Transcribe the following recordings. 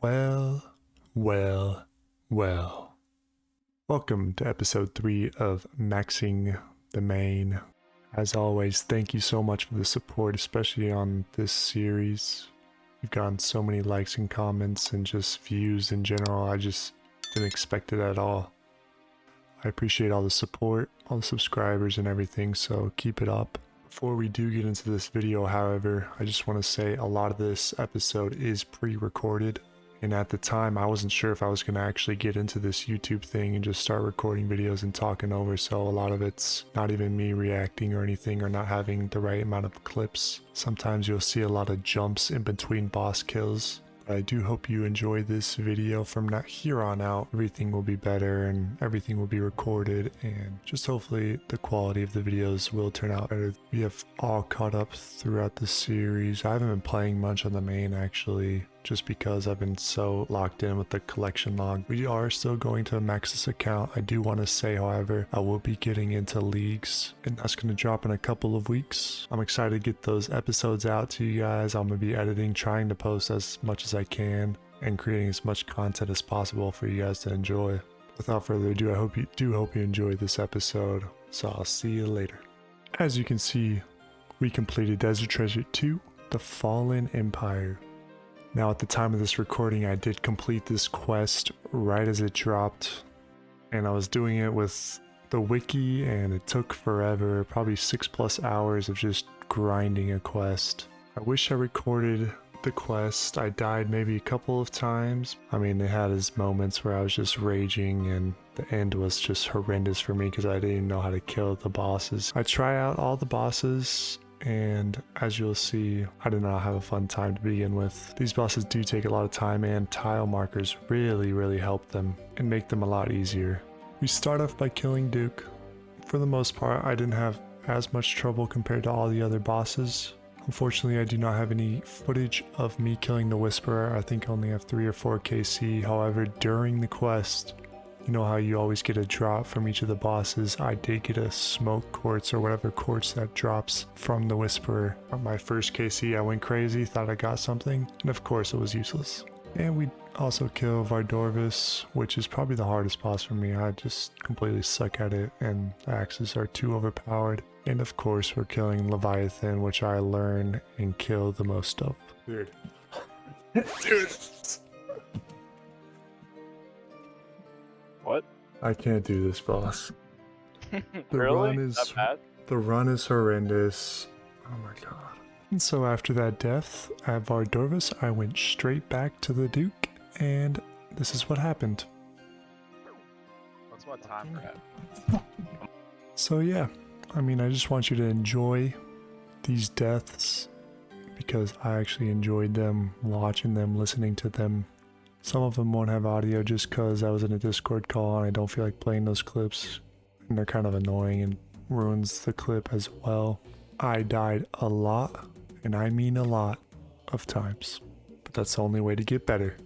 Well. Welcome to episode 3 of Maxing the Main. As always, thank you so much for the support, especially on this series. We've gotten so many likes and comments and just views in general. I just didn't expect it at all. I appreciate all the support, all the subscribers and everything, so keep it up. Before we do get into this video, however, I just want to say a lot of this episode is pre-recorded. And at the time, I wasn't sure if I was going to actually get into this YouTube thing and just start recording videos and talking over, so a lot of it's not even me reacting or anything or not having the right amount of clips. Sometimes you'll see a lot of jumps in between boss kills. I do hope you enjoy this video. From here on out, everything will be better and everything will be recorded, and just hopefully the quality of the videos will turn out better. We have all caught up throughout the series. I haven't been playing much on the main actually, just because I've been so locked in with the collection log. We are still going to max this account. I do want to say, however, I will be getting into leagues, and that's going to drop in a couple of weeks. I'm excited to get those episodes out to you guys. I'm going to be editing, trying to post as much as I can, and creating as much content as possible for you guys to enjoy. Without further ado, I hope you enjoyed this episode, so I'll see you later. As you can see, we completed Desert Treasure 2, The Fallen Empire. Now at the time of this recording, I did complete this quest right as it dropped, and I was doing it with the wiki, and it took forever, probably 6+ hours of just grinding a quest. I wish I recorded the quest. I died maybe a couple of times. I mean, it had its moments where I was just raging, and the end was just horrendous for me because I didn't even know how to kill the bosses. I try out all the bosses, and as you'll see, I did not have a fun time to begin with. These bosses do take a lot of time, and tile markers really help them and make them a lot easier. We start off by killing Duke. For the most part, I didn't have as much trouble compared to all the other bosses. Unfortunately, I do not have any footage of me killing the Whisperer. I think I only have 3 or 4 KC. However, during the quest, you know how you always get a drop from each of the bosses? I did get a smoke quartz or whatever quartz that drops from the Whisperer. On my first KC, I went crazy, thought I got something, and of course it was useless. And we also kill Vardorvis, which is probably the hardest boss for me. I just completely suck at it, and the axes are too overpowered. And of course, we're killing Leviathan, which I learn and kill the most of. Dude. Dude. What? I can't do this, boss. Really? The run is horrendous. Oh my god. And so after that death at Vardorvis, I went straight back to the Duke, and this is what happened. What's my time for that? So yeah, I mean, I just want you to enjoy these deaths because I actually enjoyed them, watching them, listening to them. Some of them won't have audio just because I was in a Discord call and I don't feel like playing those clips, and they're kind of annoying and ruins the clip as well. I died a lot, and I mean a lot, of times, but that's the only way to get better.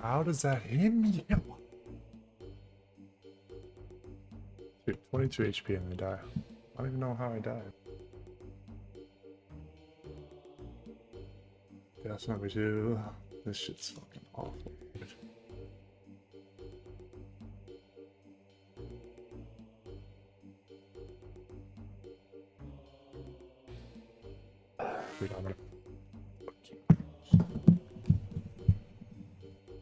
How does that hit me? Dude, 22 HP and I die. I don't even know how I died. That's number 2. This shit's fucking awful. Dude, I'm gonna...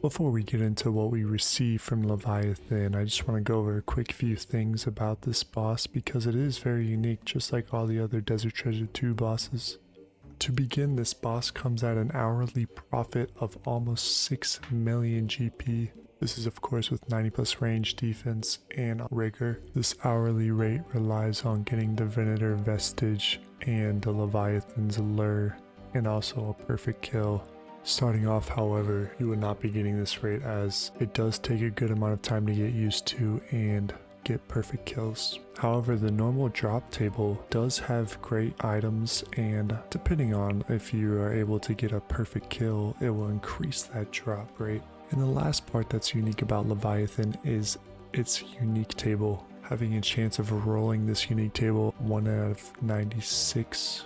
Before we get into what we receive from Leviathan, I just want to go over a quick few things about this boss because it is very unique, just like all the other Desert Treasure 2 bosses. To begin, this boss comes at an hourly profit of almost 6 million GP. This is of course with 90+ range, defense, and rigor. This hourly rate relies on getting the Venator Vestige and the Leviathan's Lure, and also a perfect kill. Starting off, however, you would not be getting this rate as it does take a good amount of time to get used to and get perfect kills. However, the normal drop table does have great items, and depending on if you are able to get a perfect kill, it will increase that drop rate. And the last part that's unique about Leviathan is its unique table. Having a chance of rolling this unique table 1 out of 96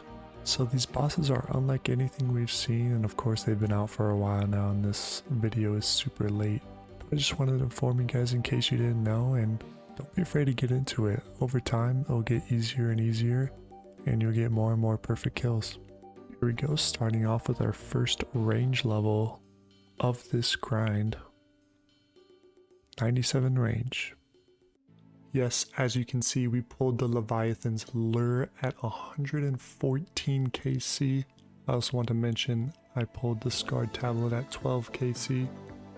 So these bosses are unlike anything we've seen, and of course they've been out for a while now, and this video is super late. But I just wanted to inform you guys in case you didn't know, and don't be afraid to get into it. Over time, it'll get easier and easier, and you'll get more and more perfect kills. Here we go, starting off with our first range level of this grind. 97 range. Yes, as you can see, we pulled the Leviathan's lure at 114 KC. I also want to mention I pulled the Scarred Tablet at 12 KC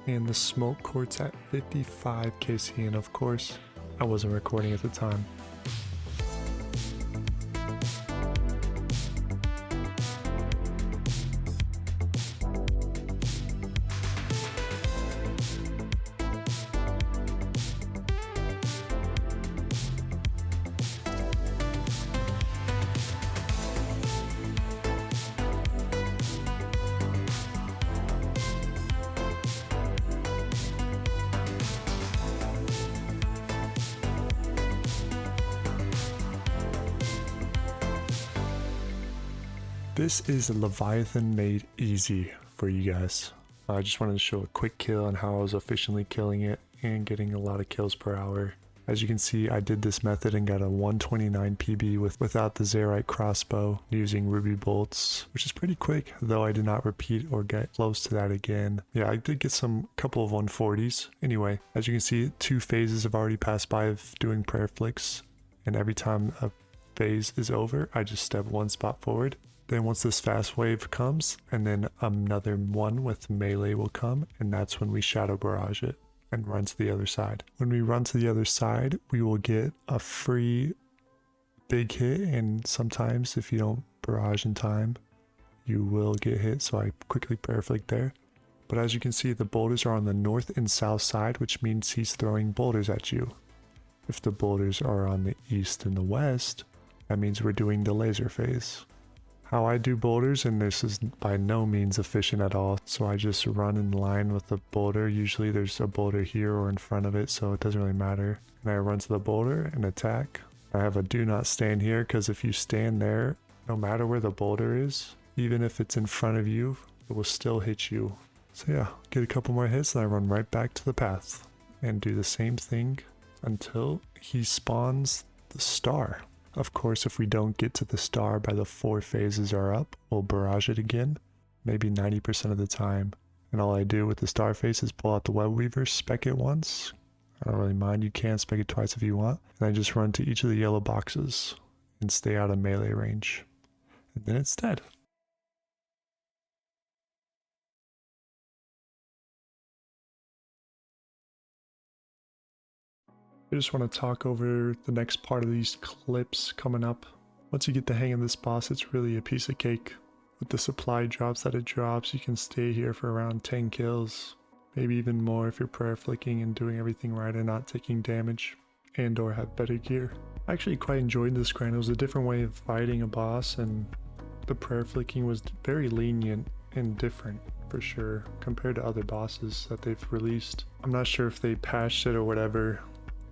and the Smoke Quartz at 55 KC, and of course, I wasn't recording at the time. This is a Leviathan made easy for you guys. I just wanted to show a quick kill on how I was efficiently killing it and getting a lot of kills per hour. As you can see, I did this method and got a 129 PB without the Zerite crossbow using ruby bolts, which is pretty quick, though I did not repeat or get close to that again. Yeah, I did get some couple of 140s. Anyway, as you can see, 2 phases have already passed by of doing prayer flicks, and every time a phase is over, I just step 1 spot forward. Then once this fast wave comes, and then another one with melee will come, and that's when we shadow barrage it and run to the other side. When we run to the other side, we will get a free big hit, and sometimes if you don't barrage in time, you will get hit, so I quickly prayer flick there. But as you can see, the boulders are on the north and south side, which means he's throwing boulders at you. If the boulders are on the east and the west, that means we're doing the laser phase. How I do boulders, and this is by no means efficient at all, so I just run in line with the boulder. Usually there's a boulder here or in front of it, so it doesn't really matter. And I run to the boulder and attack. I have a do not stand here, because if you stand there, no matter where the boulder is, even if it's in front of you, it will still hit you. So yeah, get a couple more hits and I run right back to the path and do the same thing until he spawns the star. Of course, if we don't get to the star by the 4 phases are up, we'll barrage it again, maybe 90% of the time. And all I do with the star phase is pull out the web weaver, spec it once. I don't really mind, you can spec it twice if you want. And I just run to each of the yellow boxes and stay out of melee range. And then it's dead. I just want to talk over the next part of these clips coming up. Once you get the hang of this boss, it's really a piece of cake. With the supply drops that it drops, you can stay here for around 10 kills. Maybe even more if you're prayer flicking and doing everything right and not taking damage, and or have better gear. I actually quite enjoyed this grind. It was a different way of fighting a boss, and the prayer flicking was very lenient and different for sure compared to other bosses that they've released. I'm not sure if they patched it or whatever,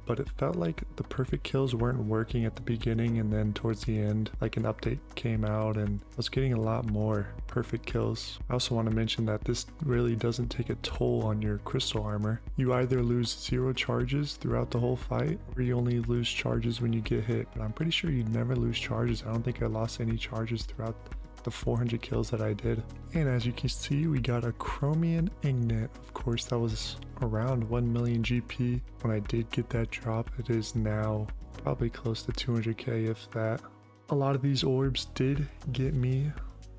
but it felt like the perfect kills weren't working at the beginning, and then towards the end, like an update came out and I was getting a lot more perfect kills. I also want to mention that this really doesn't take a toll on your crystal armor. You either lose 0 charges throughout the whole fight, or you only lose charges when you get hit, but I'm pretty sure you never lose charges. I don't think I lost any charges throughout the 400 kills that I did. And as you can see, we got a Chromium Ignet. Of course, that was around 1 million GP when I did get that drop. It is now probably close to 200k if that. A lot of these orbs did get me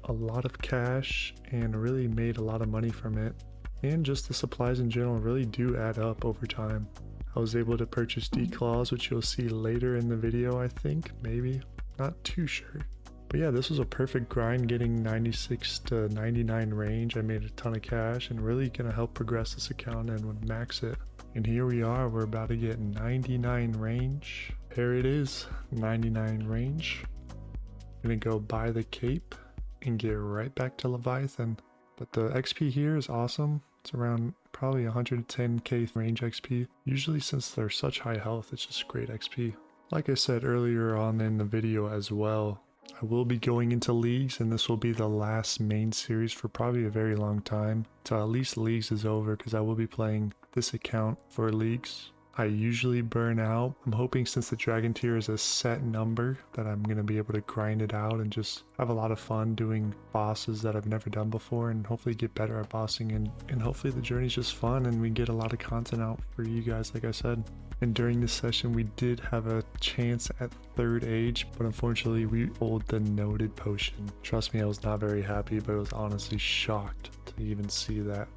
a lot of cash and really made a lot of money from it. And just the supplies in general really do add up over time. I was able to purchase declaws, which you'll see later in the video, I think, maybe, not too sure. But yeah, this was a perfect grind, getting 96 to 99 range. I made a ton of cash and really gonna help progress this account and max it. And here we are, we're about to get 99 range. There it is, 99 range. I'm gonna go buy the cape and get right back to Leviathan. But the XP here is awesome. It's around probably 110k range XP. Usually since they're such high health, it's just great XP. Like I said earlier on in the video as well, I will be going into leagues, and this will be the last main series for probably a very long time. So at least leagues is over, because I will be playing this account for leagues. I usually burn out. I'm hoping since the dragon tier is a set number that I'm going to be able to grind it out and just have a lot of fun doing bosses that I've never done before, and hopefully get better at bossing, and hopefully the journey's just fun and we get a lot of content out for you guys, like I said. And during this session we did have a chance at third age, but unfortunately we pulled the noted potion. Trust me, I was not very happy, but I was honestly shocked to even see that.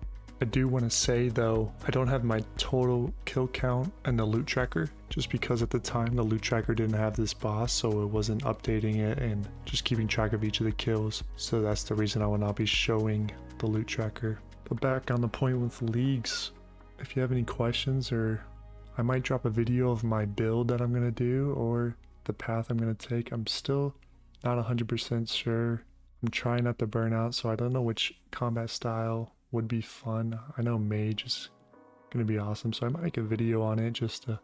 I do want to say though, I don't have my total kill count and the loot tracker, just because at the time the loot tracker didn't have this boss, so it wasn't updating it and just keeping track of each of the kills. So that's the reason I will not be showing the loot tracker. But back on the point with leagues, if you have any questions, or I might drop a video of my build that I'm going to do or the path I'm going to take. I'm still not 100% sure. I'm trying not to burn out, so I don't know which combat style would be fun. I know mage is gonna be awesome, so I might make a video on it just to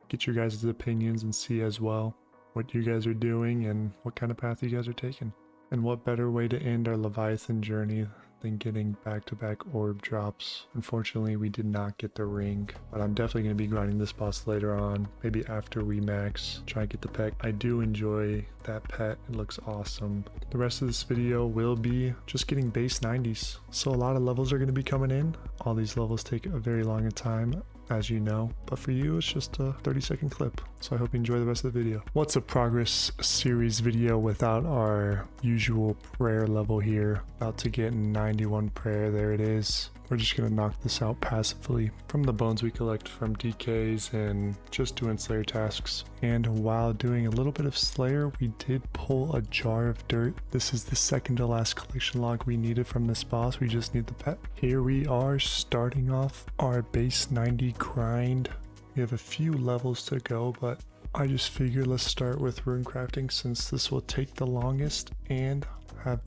get your guys' opinions and see as well what you guys are doing and what kind of path you guys are taking. And what better way to end our Leviathan journey than getting back-to-back orb drops. Unfortunately, we did not get the ring, but I'm definitely going to be grinding this boss later on, maybe after we max, try and get the pet. I do enjoy that pet, it looks awesome. The rest of this video will be just getting base 90s. So a lot of levels are going to be coming in. All these levels take a very long time, as you know, but for you it's just a 30-second clip, so I hope you enjoy the rest of the video. What's a progress series video without our usual prayer level here? About to get 91 prayer, there it is. We're just gonna knock this out passively from the bones we collect from DKs and just doing Slayer tasks. And while doing a little bit of Slayer, we did pull a jar of dirt. This is the second to last collection log we needed from this boss. We just need the pet. Here we are starting off our base 90 grind. We have a few levels to go, but I just figured let's start with rune crafting since this will take the longest and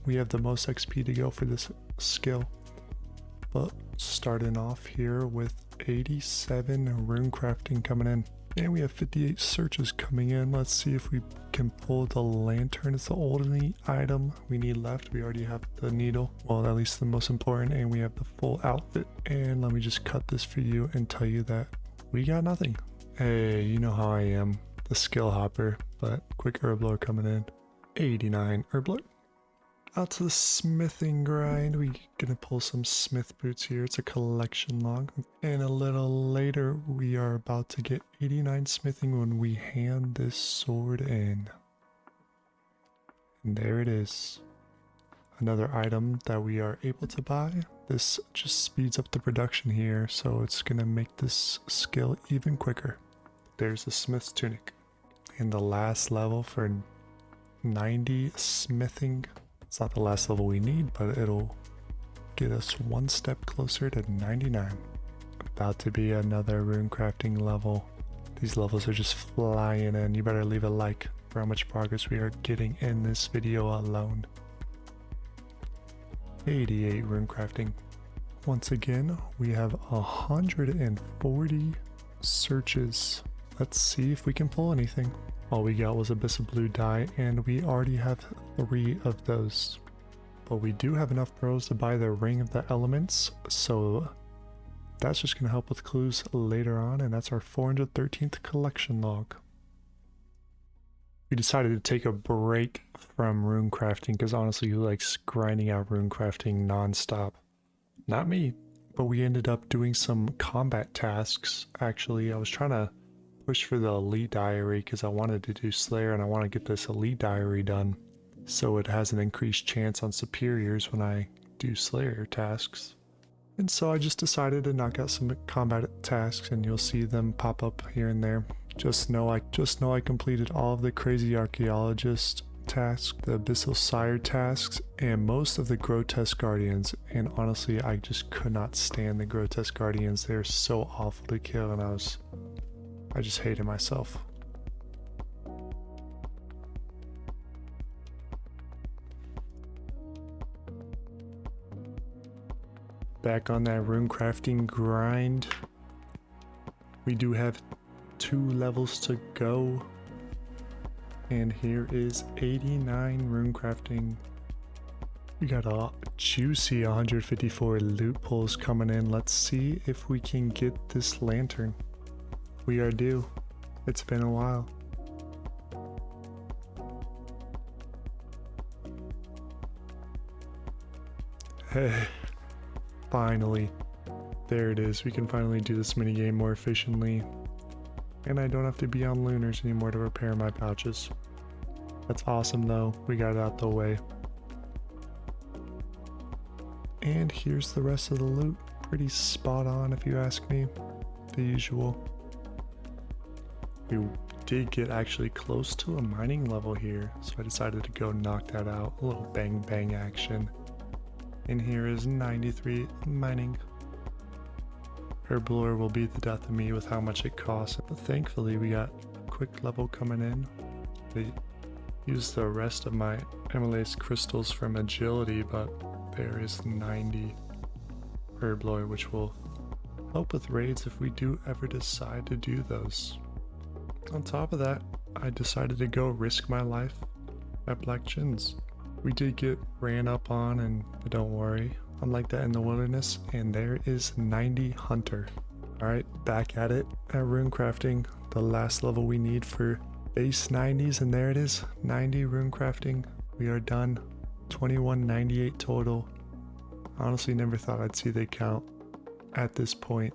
we have the most XP to go for this skill. But starting off here with 87 rune crafting coming in, and we have 58 searches coming in. Let's see if we can pull the lantern. It's the only item we need left. We already have the needle, well, at least the most important, and we have the full outfit. And let me just cut this for you and tell you that we got nothing. Hey, you know how I am, the skill hopper. But quick herb lore coming in, 89 herb lore. Out to the smithing grind. We gonna pull some smith boots here. It's a collection log. And a little later we are about to get 89 smithing when we hand this sword in. And there it is. Another item that we are able to buy. This just speeds up the production here, so it's gonna make this skill even quicker. There's the smith's tunic. And the last level for 90 smithing. It's not the last level we need, but it'll get us one step closer to 99. About to be another rune crafting level. These levels are just flying in. You better leave a like for how much progress we are getting in this video alone. 88 rune crafting. Once again, we have 140 searches. Let's see if we can pull anything. All we got was Abyss of Blue dye, and we already have 3 of those. But we do have enough pearls to buy the Ring of the Elements, so that's just going to help with clues later on, and that's our 413th collection log. We decided to take a break from rune crafting because honestly, who likes grinding out rune crafting non-stop? Not me, but we ended up doing some combat tasks. Actually, I was trying to push for the elite diary because I wanted to do Slayer and I want to get this elite diary done so it has an increased chance on superiors when I do Slayer tasks. And so I just decided to knock out some combat tasks, and you'll see them pop up here and there. Just know I completed all of the crazy archaeologist tasks, the abyssal sire tasks, and most of the grotesque guardians. And honestly, I just could not stand the grotesque guardians. They're so awful to kill, and I just hated myself. Back on that rune crafting grind. We do have 2 levels to go. And here is 89 rune crafting. We got a juicy 154 loot pulls coming in. Let's see if we can get this lantern. We are due. It's been a while. Hey, finally. There it is. We can finally do this minigame more efficiently. And I don't have to be on lunars anymore to repair my pouches. That's awesome though. We got it out the way. And here's the rest of the loot. Pretty spot on if you ask me. The usual. We did get actually close to a mining level here, so I decided to go knock that out. A little bang bang action. And here is 93 mining. Herblore will beat the death of me with how much it costs. But thankfully we got a quick level coming in. They used the rest of my MLS crystals from agility, but there is 90 Herblore, which will help with raids if we do ever decide to do those. On top of that, I decided to go risk my life at Black Chins. We did get ran up on, and don't worry, I'm like that in the wilderness. And there is 90 Hunter. Alright, back at it at rune crafting, the last level we need for base 90s, and there it is, 90 rune crafting. We are done. 2198 total. Honestly never thought I'd see the count at this point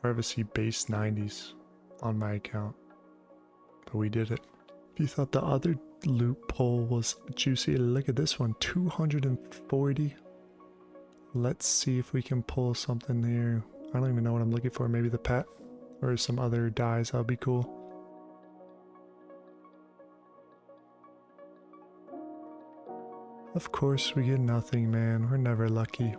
or ever see base 90s on my account, but we did it. If you thought the other loot pull was juicy, look at this one, 240. Let's see if we can pull something here. I don't even know what I'm looking for. Maybe the pet or some other dies. That would be cool. Of course we get nothing, man. We're never lucky.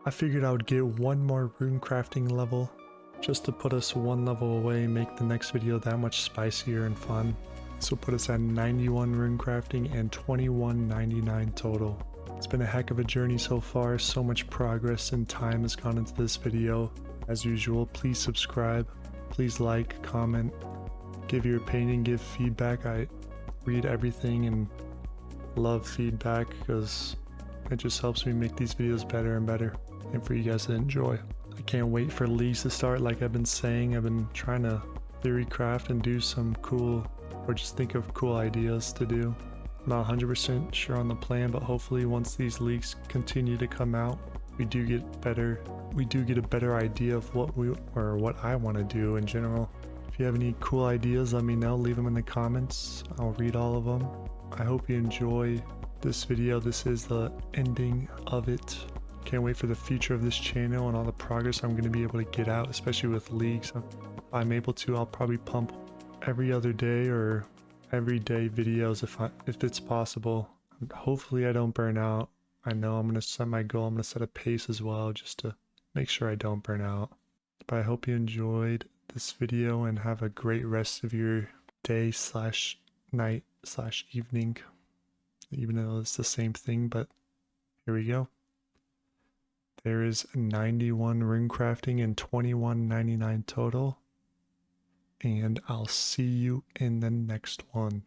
I figured I would get one more rune crafting level just to put us one level away, make the next video that much spicier and fun. So put us at 91 rune crafting and 2199 total. It's been a heck of a journey so far. So much progress and time has gone into this video. As usual, please subscribe, please like, comment, give your opinion, give feedback. I read everything and love feedback because it just helps me make these videos better and better and for you guys to enjoy. I can't wait for leagues to start. Like I've been saying, I've been trying to theory craft and do some cool, or just think of cool ideas to do. I'm not 100% sure on the plan, but hopefully once these leaks continue to come out, we do get a better idea of what I want to do in general. If you have any cool ideas, let me know, leave them in the comments. I'll read all of them. I hope you enjoy this video. This is the ending of it. Can't wait for the future of this channel and all the progress I'm going to be able to get out, especially with leagues. If I'm able to, I'll probably pump every other day or every day videos if it's possible. Hopefully I don't burn out. I know I'm going to set my goal. I'm going to set a pace as well just to make sure I don't burn out. But I hope you enjoyed this video and have a great rest of your day / night / evening, even though it's the same thing. But here we go. There is 91 rune crafting and 2199 total. And I'll see you in the next one.